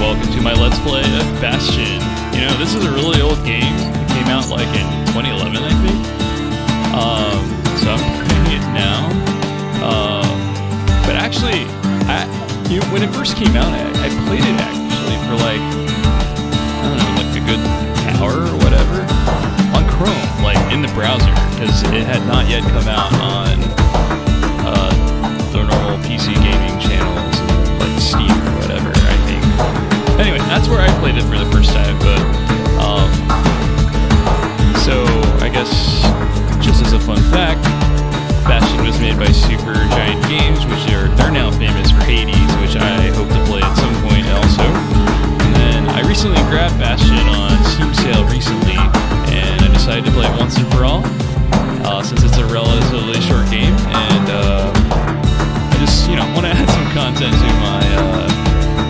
welcome to my Let's Play of Bastion. You know, this is a really old game. It came out like in 2011, I think. So I'm playing it now. But actually, when it first came out, I played it actually for like, I don't know, like a good hour or whatever on Chrome, like in the browser, because it had not yet come out on the normal PC gaming channels, like Steam or whatever, I think. Anyway, that's where I played it for the first time, but, so, I guess, just as a fun fact, Bastion was made by Supergiant Games, which they're now famous for Hades, which I hope to play at some point also. And then, I recently grabbed Bastion on Steam sale recently, and I decided to play it once and for all, since it's a relatively short game, and, I just, want to add some content to my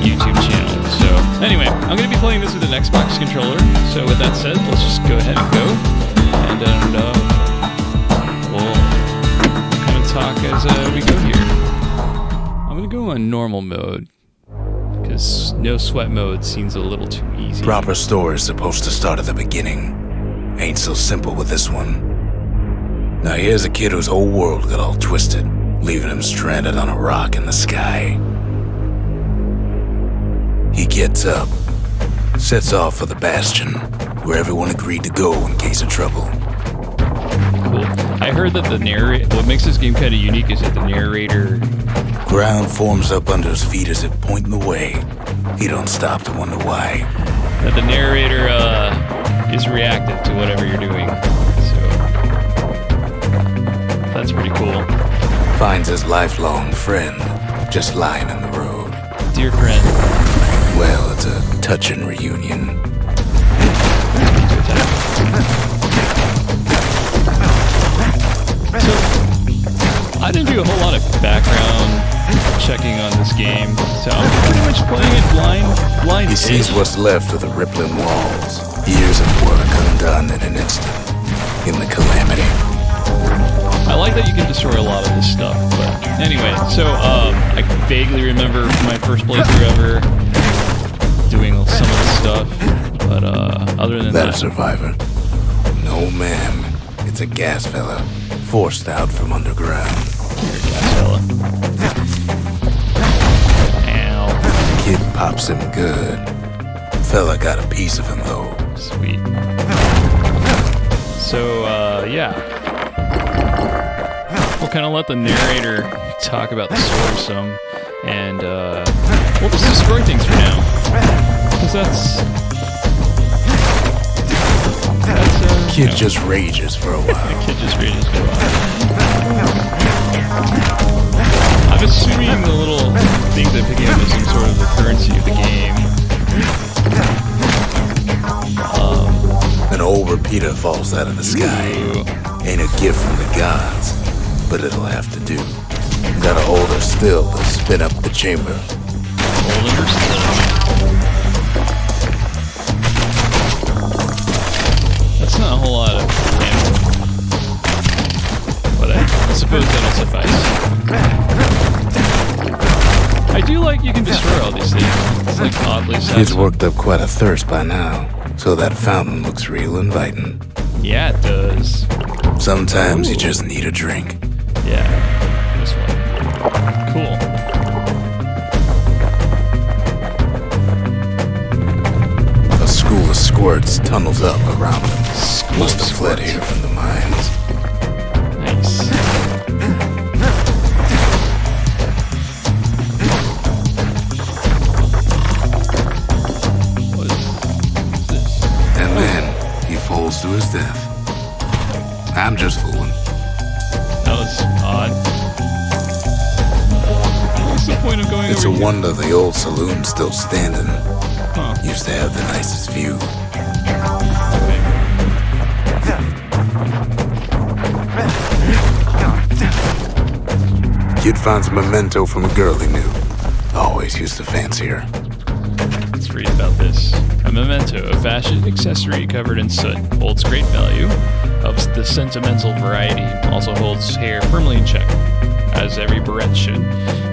YouTube channel. So anyway, I'm going to be playing this with an Xbox controller. So with that said, let's just go ahead and go, and we'll kind of talk as we go here. I'm going to go on normal mode, because no sweat mode seems a little too easy. Proper story is supposed to start at the beginning. Ain't so simple with this one. Now here's a kid whose whole world got all twisted, leaving him stranded on a rock in the sky. He gets up, sets off for the Bastion, where everyone agreed to go in case of trouble. Cool. I heard that what makes this game kind of unique is that the narrator... Ground forms up under his feet as if pointing the way. He don't stop to wonder why. That the narrator is reactive to whatever you're doing. So that's pretty cool. Finds his lifelong friend just lying in the road. Dear friend. Well, it's a touching reunion. So, I didn't do a whole lot of background checking on this game, so I'm pretty much playing it blind. He sees what's left of the rippling walls. Years of work undone in an instant. In the calamity. I like that you can destroy a lot of this stuff, but anyway, so I vaguely remember from my first playthrough ever doing some of this stuff, but other than that... That a survivor? No, ma'am. It's a gas fella, forced out from underground. You're a gas fella. Ow. Kid pops him good. Fella got a piece of him, though. Sweet. So, yeah. We'll kind of let the narrator talk about the story some, and we'll just destroy things for now. Because that's Kid just rages for a while. Kid just rages for a while. I'm assuming the little things I'm picking up is some sort of the currency of the game. An old repeater falls out of the sky. Ooh. Ain't a gift from the gods, but it'll have to do. Gotta hold her still to spin up the chamber. Holding her still. That's not a whole lot of ammo. But I suppose that'll suffice. I do like you can destroy all these things. It's like oddly satisfying. He's worked up quite a thirst by now, so that fountain looks real inviting. Yeah, it does. Sometimes Ooh. you just need a drink. Yeah, this one. Cool. A school of squirts tunnels up around them. Must have fled squirts. here from the mines. Nice. What is this? And then he falls to his death. I'm just fooling. That was odd. What's the point of going It's over a here? wonder the old saloon's still standing. Huh. Used to have the nicest view. Okay. Kid finds a memento from a girl he knew. Always used to fancy her. Let's read about this. A memento, a fashion accessory covered in soot, holds great value. Of the sentimental variety, also holds hair firmly in check, as every barrette should.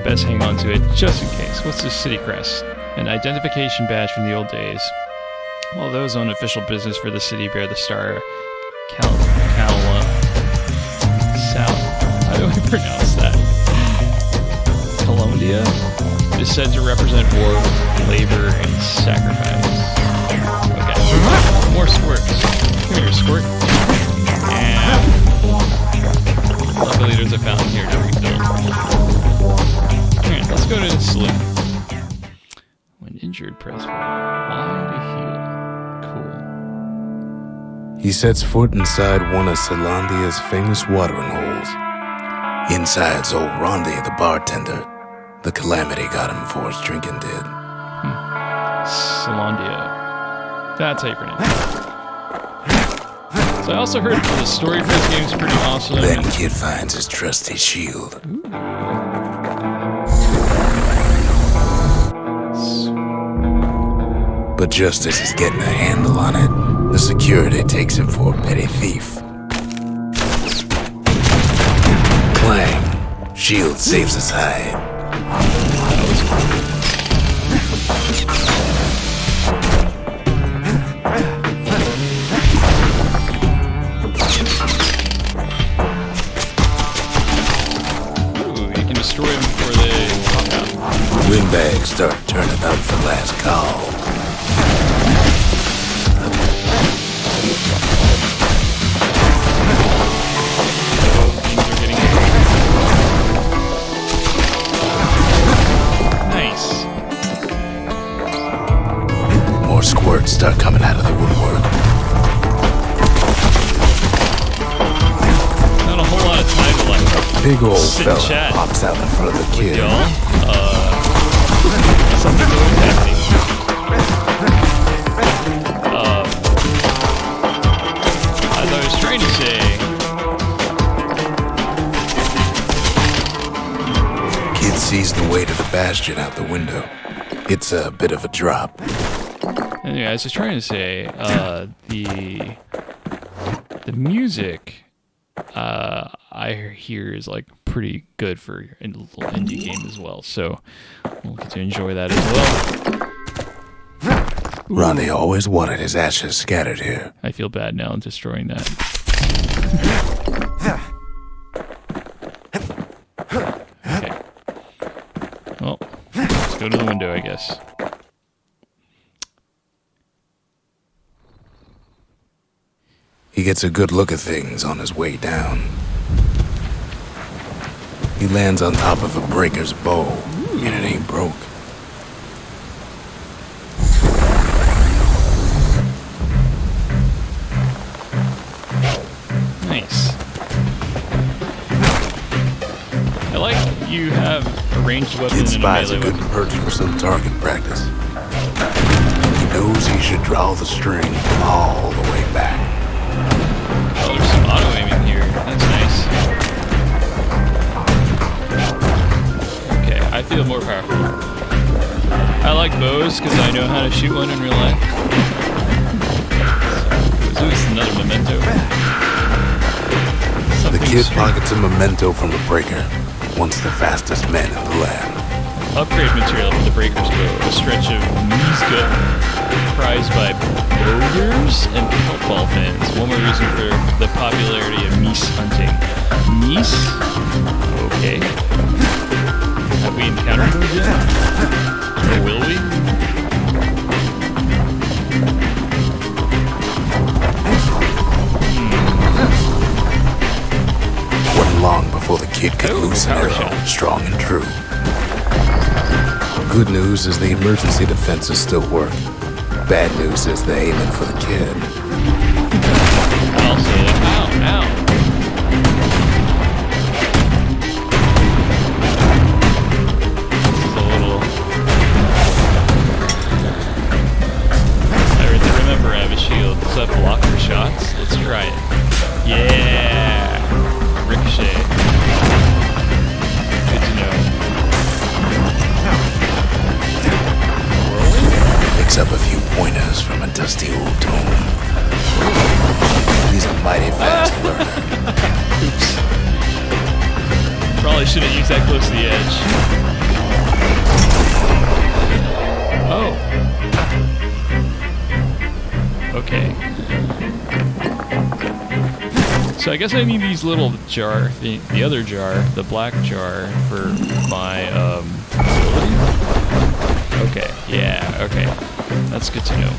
Best hang on to it just in case. What's this city crest? An identification badge from the old days. While those on official business for the city bear the star Caelondia. How do I pronounce that? Caelondia? It is said to represent war, labor, and sacrifice. Okay. More squirts. Come here, squirt. And luckily there's a fountain here to refill. Alright, let's go to the saloon. When injured, press Y to heal. Cool. He sets foot inside one of Caelondia's famous watering holes. Inside's old Rondi, the bartender. The calamity got him before his drinking did. Caelondia. That's how you pronounce it. So I also heard the story for this game is pretty awesome. Then Kid finds his trusty shield. But just as he's getting a handle on it, the security takes him for a petty thief. Clang! Shield saves his hide. Destroy them before they pop out. Windbags start turning up for last call. Things are getting nice. More squirts start coming out of the woodwork. Not a whole lot of time left. Big old Sit fella chat pops out in front of the kid. Y'all, something good happening. As I was trying to say, Kid sees the way to the Bastion out the window. It's a bit of a drop. anyway, I was just trying to say, the music, I hear is like pretty good for a little indie game as well, so we'll get to enjoy that as well. Ronnie always wanted his ashes scattered here. I feel bad now destroying that. Okay. Well, let's go to the window, I guess. He gets a good look at things on his way down. He lands on top of a breaker's bow, and it ain't broke. Nice. I like you have a ranged weapon Kid and a spies melee a good weapon. perch for some target practice. He knows he should draw the string all the way back. Oh, there's some auto aiming here. That's nice. Okay, I feel more powerful. I like bows because I know how to shoot one in real life. Ooh, this is another memento. The kid pockets a memento from the breaker, once the fastest man in the land. Upgrade material for the breaker's bow. A stretch of meese gut prized by bowyers and football fans. One more reason for the popularity of meese hunting. Meese? Okay. Have we encountered those yet? Or will we? Wasn't long before the kid could loose an power arrow, shot. strong and true. Good news is the emergency defenses still work. Bad news is they're aiming for the kid. Also, ow, ow. This is a little... I remember I have a shield. Does that block for shots? Let's try it. Yeah! Ricochet. Good to know. Picks up a few pointers from a dusty old tome. He's a mighty fast learner. Oops. Probably shouldn't use that close to the edge. So I guess I need these little jar, the other jar, the black jar for my ability. Okay, yeah, okay. That's good to know.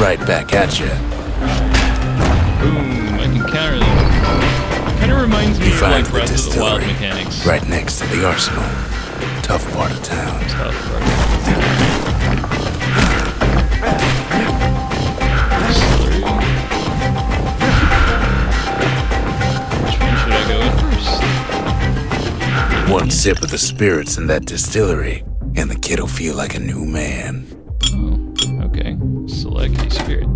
Right back at you. Boom, I can counter them. Kind of reminds me of like Breath of the Wild mechanics. Right next to the arsenal. Tough part of town. Tough part. Which one should I go in first? One sip of the spirits in that distillery, and the kid'll feel like a new man. Oh, okay. Select a spirit.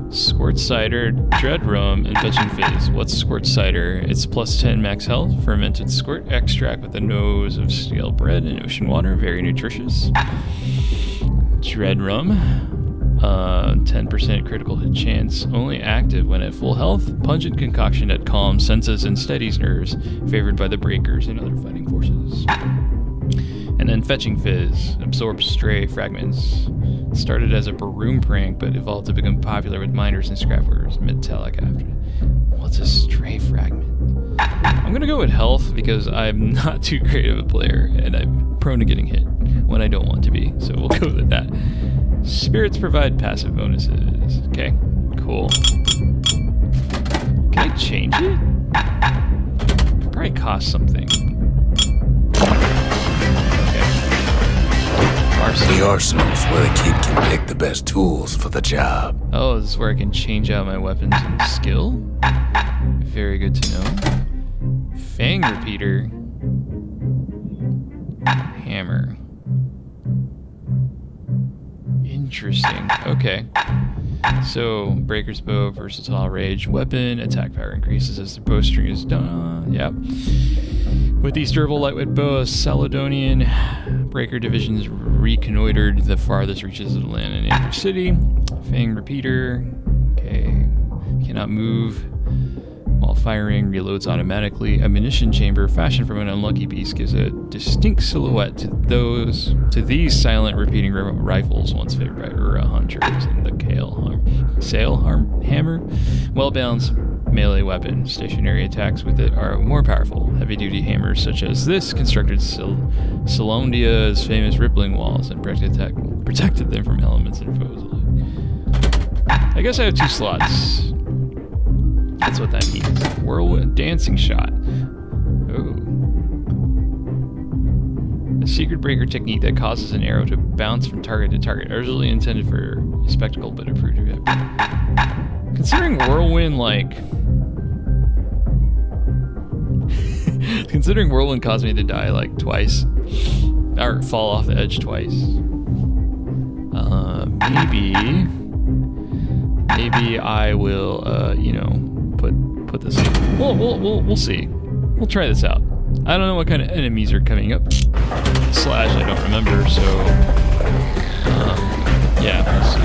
Squirt cider, dread rum, and fetching fizz. What's squirt cider? It's plus 10 max health, fermented squirt extract with a nose of stale bread and ocean water, very nutritious. Dread rum, 10% critical hit chance, only active when at full health. Pungent concoction that calms senses and steadies nerves, favored by the breakers and other fighting forces. And then fetching fizz, absorbs stray fragments. Started as a broom prank, but evolved to become popular with miners and scrap workers. Metallic after. What's a stray fragment? I'm gonna go with health because I'm not too great of a player and I'm prone to getting hit when I don't want to be. So we'll go with that. Spirits provide passive bonuses. Okay, cool. Can I change it? Probably cost something. The arsenal's where the kid can pick the best tools for the job. Oh, this is where I can change out my weapons and skill? Very good to know. Fang repeater. Hammer. Interesting. Okay. So, breaker's bow, versatile rage weapon, attack power increases as the bowstring is done. Yep. With these durable lightweight bows, Caelondian breaker divisions reconnoitered the farthest reaches of the land in Amber City. Fang repeater. Okay. Cannot move while firing, reloads automatically. Ammunition chamber fashioned from an unlucky beast gives a distinct silhouette to these silent repeating rifles once favored by Ura hunters and the hammer. Well-balanced melee weapon. Stationary attacks with it are more powerful. Heavy-duty hammers such as this constructed Caelondia's famous rippling walls and protected them from elements and foes alike. I guess I have 2 slots. That's what that means. Whirlwind dancing shot. Oh. A secret breaker technique that causes an arrow to bounce from target to target. Originally intended for spectacle, but approved to be. Considering whirlwind, considering whirlwind caused me to die like twice, or fall off the edge twice. Maybe I will, put this in. We'll see. We'll try this out. I don't know what kind of enemies are coming up. / I don't remember, so yeah, we'll see.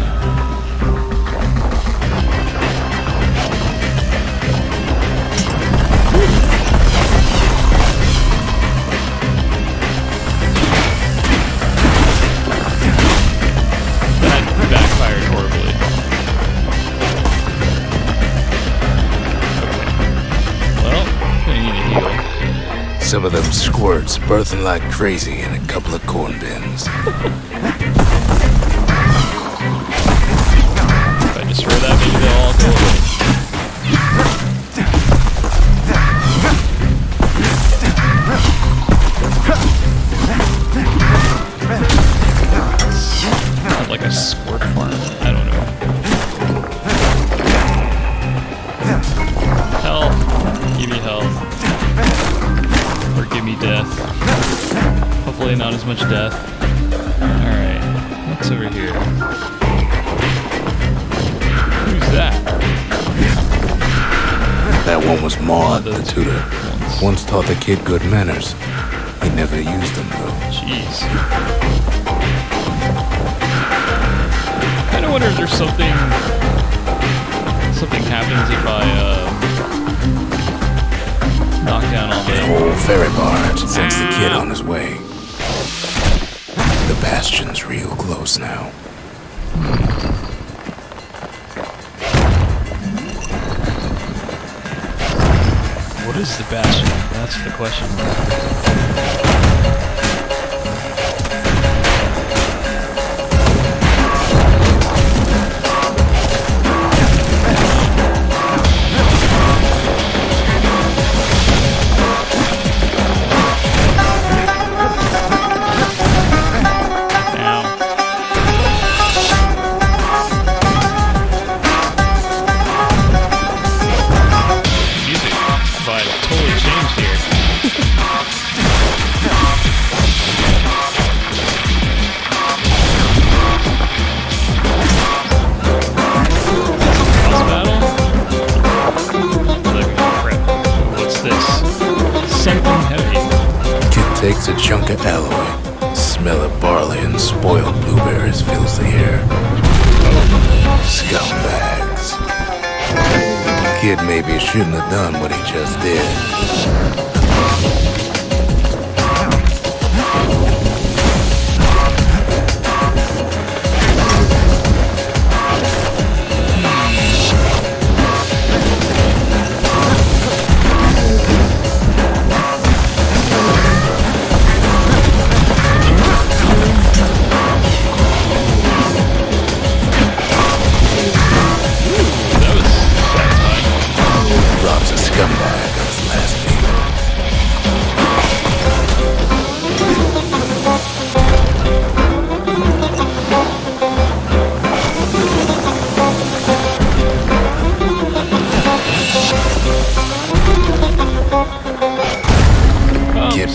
That backfired horribly. Okay. Well, I need a heal. Some of them squirts birthing like crazy in a couple of corn bins. If I destroy that, maybe they'll all go away. Sounds like a squirt farm. I don't know. Health. Give me health. Or give me death. Hopefully not as much death. Alright. What's over here? Who's that? That one was Maud, the tutor. Once taught the kid good manners. He never used them, though. Jeez. I wonder if there's something happens if I Knock down all The the... whole ferry barge sends the kid on his way. The Bastion's real close now. What is the Bastion? That's the question. Takes a chunk of alloy. Smell of barley and spoiled blueberries fills the air. Scumbags. Kid maybe shouldn't have done what he just did.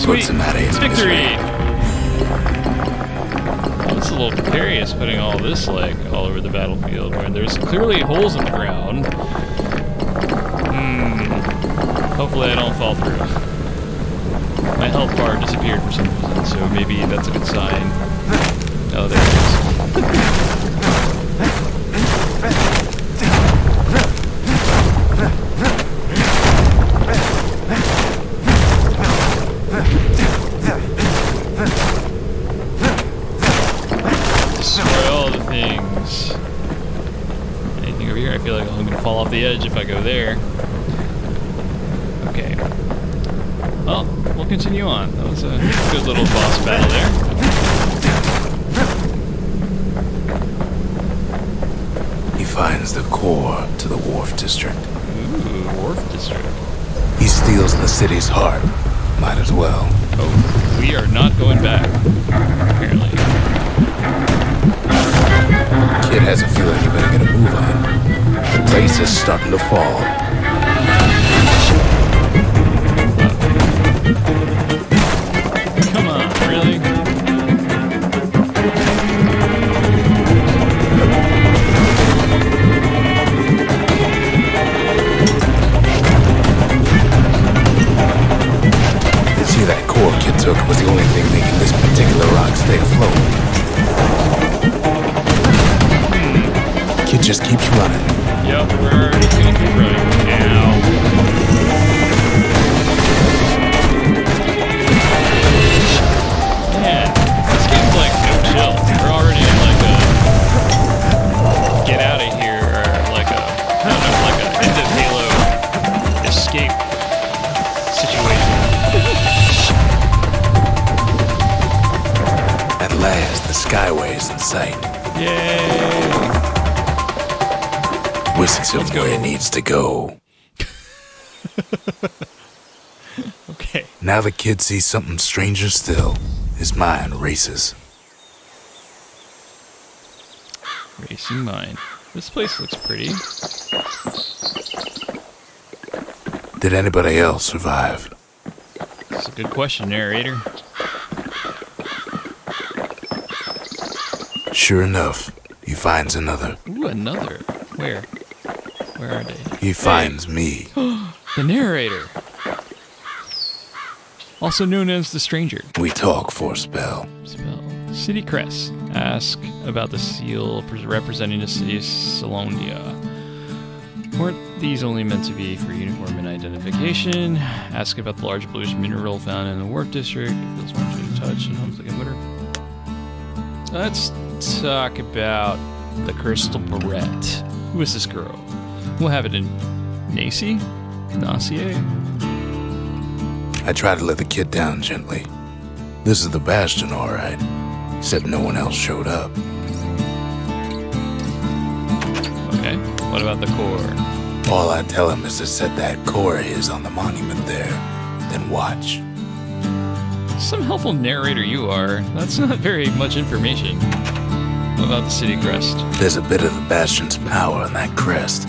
Puts him out of his victory! Well, it's a little precarious putting all this like all over the battlefield where there's clearly holes in the ground. Hopefully I don't fall through. My health bar disappeared for some reason, so maybe that's a good sign. Oh, there it is. Fall off the edge if I go there. Okay. Well, we'll continue on. That was a good little boss battle there. He finds the core to the Wharf District. Ooh, Wharf District. He steals the city's heart. Might as well. Oh, we are not going back, apparently. Kid has a feeling he better get a move on. The place is starting to fall. Come on, really? See, that core Kid took was the only thing making this particular rock stay afloat. Kid just keeps running. Yep, we're just gonna keep running. Ow. Man, this game's like no chill. We're already in like a get out of here, or like a, I don't know, like a end of Halo escape situation. At last, the Skyway's in sight. Yay! Whisks him where it needs to go. Okay. Now the kid sees something stranger still. His mind races. Racing mind. This place looks pretty. Did anybody else survive? That's a good question, narrator. Sure enough, he finds another. Ooh, another. Where? Where are they? He finds me. The narrator. Also known as the stranger. We talk for a spell. City crest. Ask about the seal representing the city of Caelondia. Weren't these only meant to be for uniform and identification? Ask about the large bluish mineral found in the Warp District. It feels warm to the touch and hums like a winter. Let's talk about the Crystal Barrette. Who is this girl? We'll have it in Nacier? I tried to let the kid down gently. This is the Bastion, all right. Except no one else showed up. Okay, what about the core? All I tell him is to set that core is on the monument there, then watch. Some helpful narrator you are. That's not very much information. What about the city crest? There's a bit of the Bastion's power in that crest,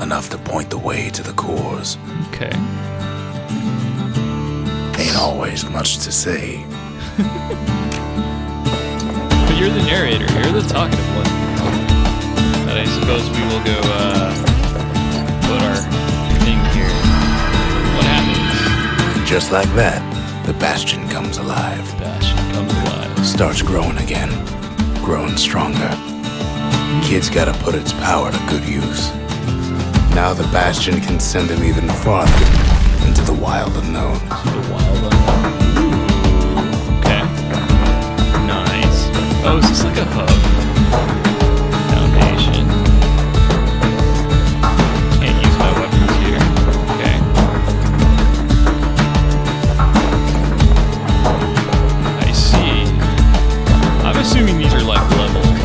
enough to point the way to the cores. Okay. Ain't always much to say. But you're the narrator, you're the talkative one. And I suppose we will go, put our thing here. What happens? Just like that, the Bastion comes alive. Bastion comes alive. Starts growing again, growing stronger. Kid's gotta put its power to good use. Now the Bastion can send him even farther into the wild unknown. The wild unknown. Okay. Nice. Oh, is this like a hub? Foundation. Can't use my weapons here. Okay. I see. I'm assuming these are like levels.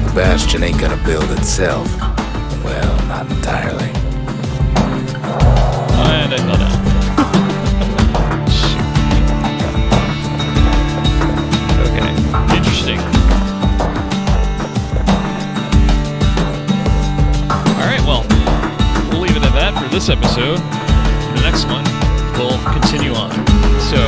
The Bastion ain't gonna build itself. Well, not entirely. And I fell down. Shoot. Okay, interesting. Alright, well, we'll leave it at that for this episode. In the next one, we'll continue on. So,